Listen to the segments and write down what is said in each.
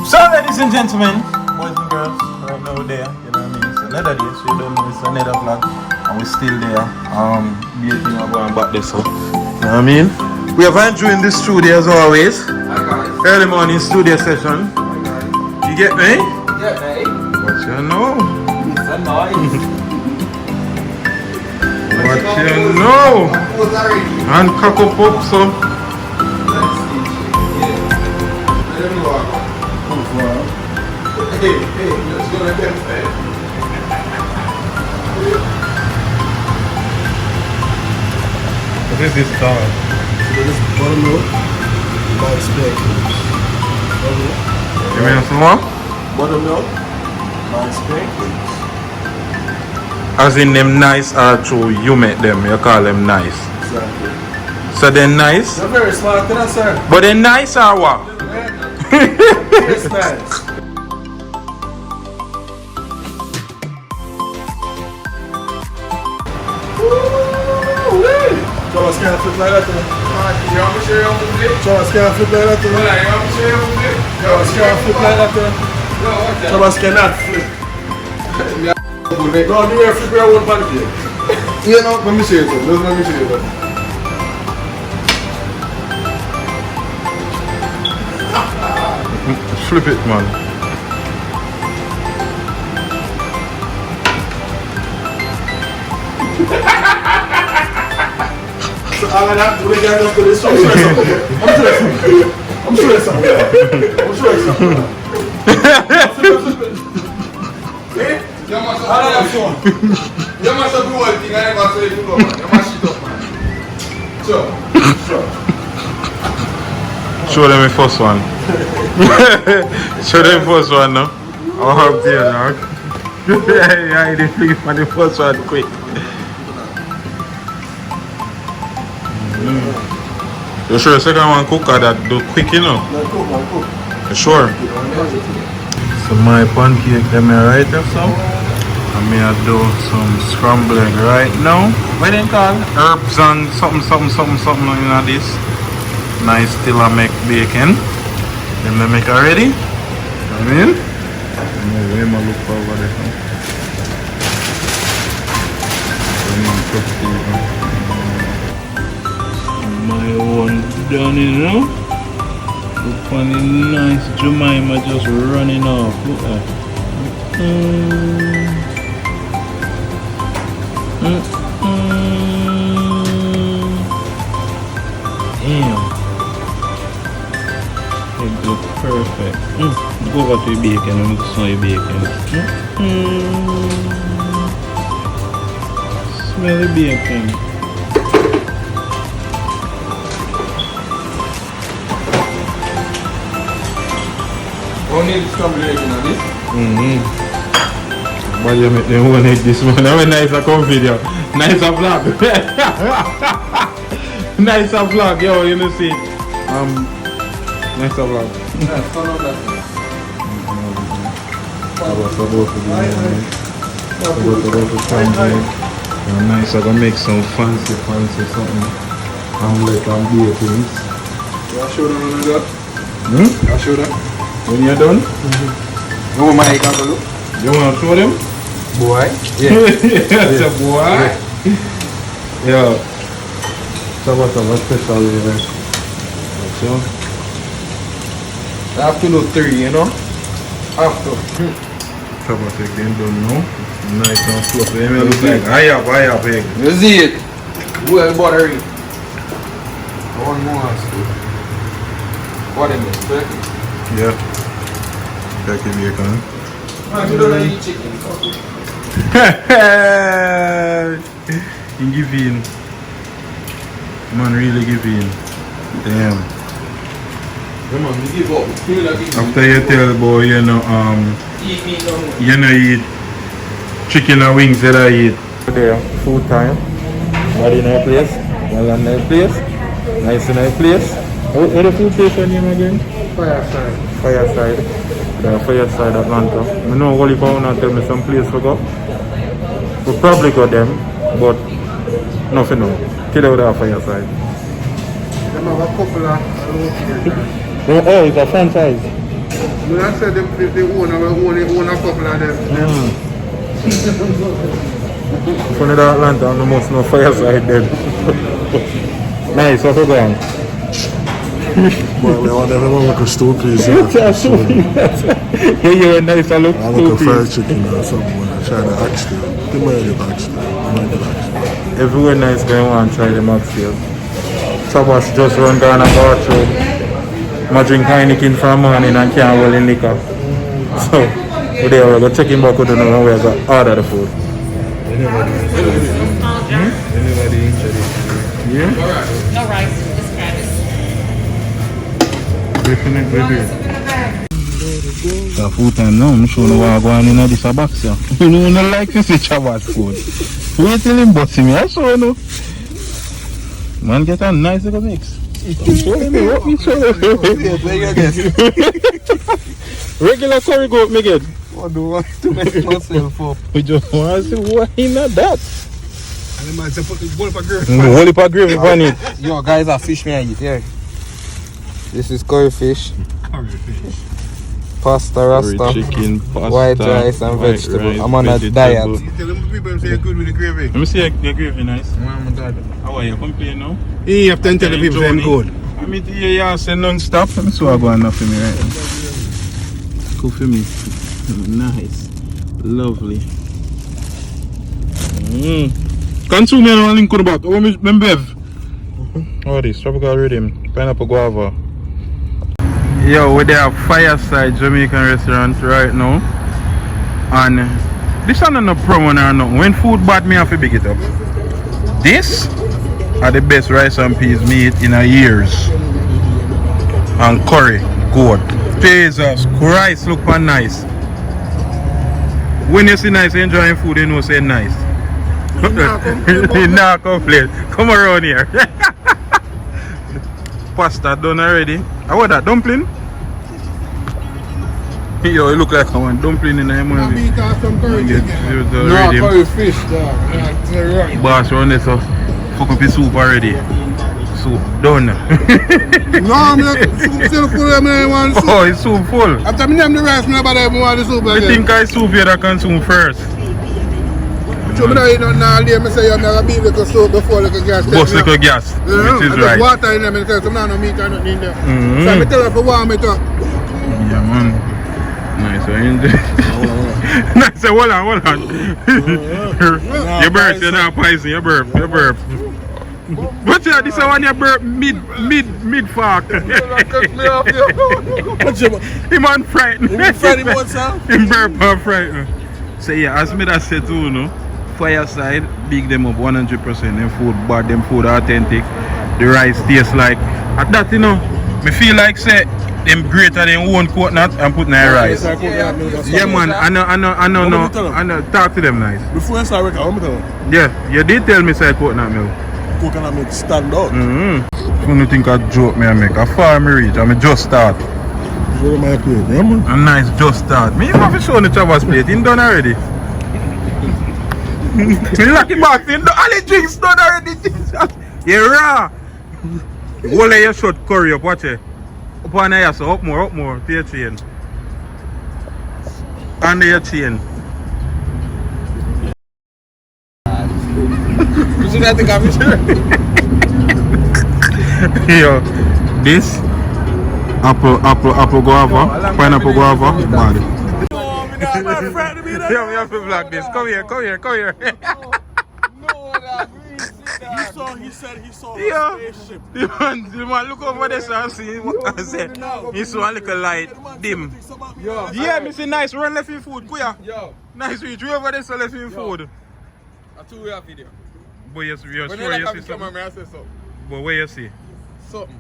So, ladies and gentlemen, boys and girls, right now we're there, you know what I mean? It's another day, so you don't know it's another vlog, and we're still there. Beating up going back this up. You know what I mean? We have Andrew in the studio as always. Hi guys. Early morning studio session. Hi guys. You get me? Yeah, hey. What you know? It's a noise. What you know? And cock up so. Hey, let's go like that. What is this car? This is buttermilk, about steak. You mean some more? Buttermilk, about steak. As in them nice or true, you make them, you call them nice. Exactly. So they're nice? You're very smart, can I, sir? But they're nice or what? Very nice. Thomas can't flip like that, you want me to show you how to flip? Thomas can't flip like that, you want me to show you how to flip? Thomas can't flip like that, Thomas cannot flip. No, you have to flip your own pancake. You know, let me show you something. Let me show you something. Flip it, man. So I'm gonna have to really get up to this. I'm sure something. Eh? You must have do one thing I never say to go, man. You must shit up, man. Sure. Show them the first one. Show them the first one now. I'll help you, dog. Yeah, they flip for the first one quick. You sure the second one cook or that do quick, you know? Cook. You sure? So my pancake them right or so. And me I do some scrambled egg right now. What they call? Herbs and something in this. Nice till I make bacon. Then they make it ready. I mean? I'm gonna look over there. My one done, you know. Look on the nice Jemima just running off. Look at Damn. It look perfect. Go over to the bacon and look some bacon. Smell the bacon. Only this combination of this. But you make them one egg this one. That was nice a come video. Nice a vlog. Nice a vlog, yo, you know see. Nice a vlog. That's fun of that. Nice, I'm gonna make some fancy something. Omelette and bacon. I'll show them when I do. I'll show them. When you're done, Oh my God, look. you want to show them? Boy. Yeah. That's a boy. Yeah. Some special event. So, I have to do 3, you know? After. Sabbath again, don't know. Nice and fluffy. It look like I have egg. You see it? Well buttery. One more. What in this? Yeah. Turkey bacon. Man, you don't eat chicken. You give in. Man, really give in. Damn. Come on, you give up. After you tell boy, you know, Eat me no more. you know, eat chicken and wings that I eat. There, food time. Body in a place. Well, in a place. Nice in a place. What the food station name again? Fireside. The Fireside Atlanta. I know Wally Pound and tell me some place to go. We'll probably go them, but nothing no. Kill out that Fireside. Them have a couple of Oh, it's a franchise. When I said the own a couple of them. From the Atlanta, no most no fireside then. Nice, what's going? But we want everyone look a stew piece. Yeah, you're a nice look. I look a fried chicken or something. I try the oxtail. The might oxtail. Everywhere nice going on, try the oxtail. Sabas just run down a bathroom. I drink Heineken from morning and can't roll in liquor. So, we're there, we're going to check in back with them and we're going to order the food. Anybody interested? Yeah? No rice, just carrots. Definitely. The food time now, I'm sure no one going in this box here. You know, no like to see Chabas food. Wait till him bust me, I saw no. Man get a nice little mix. Regular curry goat me get. What do I want to make myself up? We just want to see what in that. And the man said put the whole heap of gravy. Whole heap of gravy on it. Yo, guys, are fish me I eat here. This is curry fish, Curry fish. pasta, rasta, Chicken, pasta, white rice and white vegetable. rice, I'm on a vegetable. diet. You tell them people say you're good with the gravy. Let me see your gravy nice. Oh my God. How are you? Complain now? You have to tell the people saying good. I mean, yeah, say non-stop. Let me see what going on for me right now. Cool for me. Nice. Lovely. Consume me and link on the back. Oh, me bev. Oh, this tropical rhythm. Pineapple guava. Yo, we're there at Fireside Jamaican restaurant right now. And this is not no promo or nothing. When food bad, me have to big it up. This are the best rice and peas me eat in a years. And curry, good. Jesus Christ, look for nice. When you see nice, enjoying food, you know say nice. Nah, complain. Come around here. Pasta done already. How about that? Dumpling? Yo, it look like I want dumpling in the movie. Some curry chicken. No, curry fish, dog. Boss run this up. Fuck up his soup already. Soup done. No, I'm not still full of me one soup. Oh, it's soup full. After I name the rice, nobody even want the soup I again. think I soup here that consume first. So I don't eat nothing all day. I say I'm going to beat little soup before little gas. Bust little gas, which is right. Water in them and so I'm not no meat or nothing in there. So I tell her for warm it up. Yeah, man. Nice, nice, hold on. Your burp, you're not poison, your burp. What's that? This one your burp mid fark. Him on frightened. Him burp on frightened. So yeah, as me that said too, no, Fireside, big them up 100%. Them food bad, them food authentic. The rice tastes like, at that you know, me feel like say them greater than one coconut and put in rice. Yeah man, I know, talk to them nice. Before I start working, I'm going to tell you. Yeah, you did tell me say coconut milk. Coconut milk stand out. If you think I joke me I make, a far me reach, I just start. Show my plate, yeah man? A nice just start. Me even have to show the Chavas plate, he done already. Me lucky back, all the drinks done already. You're raw. Hold your short curry up, watch it. Up on there, so up more, to your chain. Under your chain. You see that thing I'm sure? Yo, this apple guava, pineapple guava, bad. Yo, we have to vlog this. Come here. He said he saw Yeah. a spaceship. The man look over there and see what I said. He saw a little light, dim. Yo, Yeah, me see nice run left in food, kuya. Yo, Nice reach over there so left in food. I told you a video. But you're When sure you you like see a camera, something? I say so. But where you see? Something.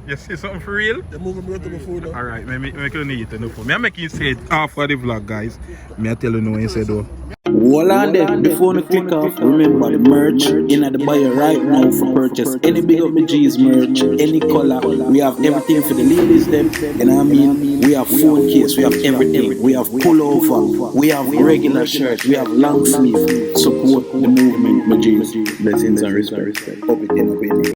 You see something for real? They're moving me to the food now. Alright, me can eat enough food. Me I make you say it after the vlog, guys. Me I tell you no when you say though. Hold on then, before you click off, remember the merch in the bio right now for purchase. Any Big Up Me G's merch, any color, we have everything for the ladies them. You know what I mean? We have phone case, we have everything. We have pullover, we have regular shirts, we have long sleeve. Support the movement, my G's. Blessings and respect. Up it in.